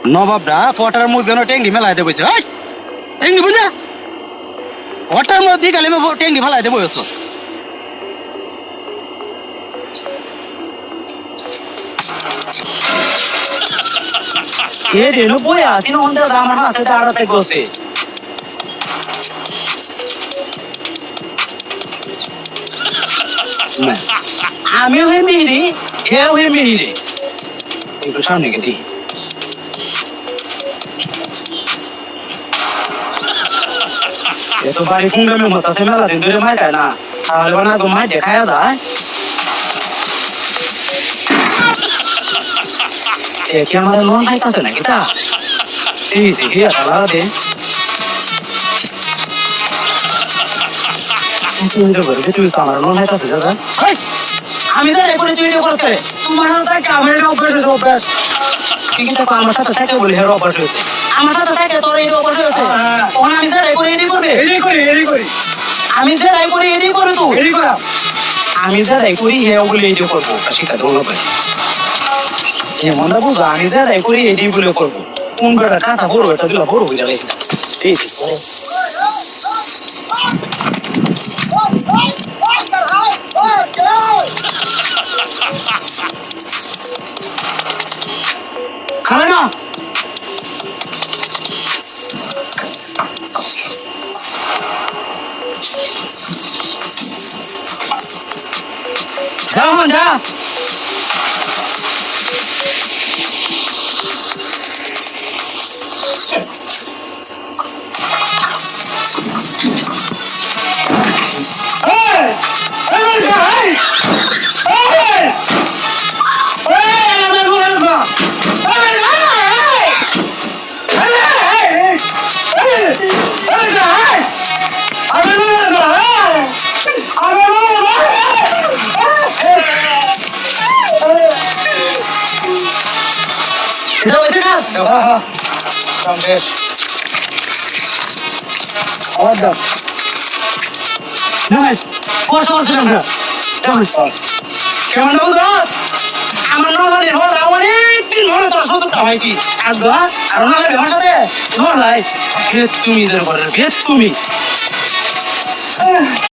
নবাবরা Potter মধ্যে টেঙ্গি মেলাইতে বইছে টেঙ্গি বুঝা পটার মধ্যে গেলে টেঙ্গি ফেলাইতে বইছ এ রেনু বই আসিন অন্ধে আমার হাতে দাঁড়াতে গেছে আমিও হে মিহিরি হেও হে মিহিরি একটু সামনে গিয়ে দেখি এ তো বাড়ি কুমড়ামের মতো আছে মেলা দিন ধরে মাই খায় না তাহলে বানা তো মাই দেখায় যায় কি আমাদের লোন খাইতেছে নাকি তা এই যে খেলা দে তুই তো আমার লোন খাইতেছে দাদা আমি তো রেকর্ডে তুই রেকর্ড করে তোমার সাথে ক্যামেরা অপারেট হয়েছে অপারেট কিন্তু দেখো আমার সাথে থাকে বলে হেরো অপারেট হয়েছে আমার সাথে থাকে তোর এই অপারেট হয়েছে তখন আমি তো রেকর্ড এডি করবে এডি করি আমি তো রেকর্ড এডি করবে তুই এডি করা আমি তো রেকর্ড হেও বলে এডি করবো শিখা দেবো না মনটা বুঝো আমি তো রেকর্ড এডি বলে করবো কোন বেটা কাঁথা বড় এটা দিলা বড় হয়ে যাবে এই খাবে না যা যা কেমন আমার নবাদের হল অনেকদিন ধরে তোর সতর্কটা হয়েছি আর নবাদের ভাষাতে তুমি তুমি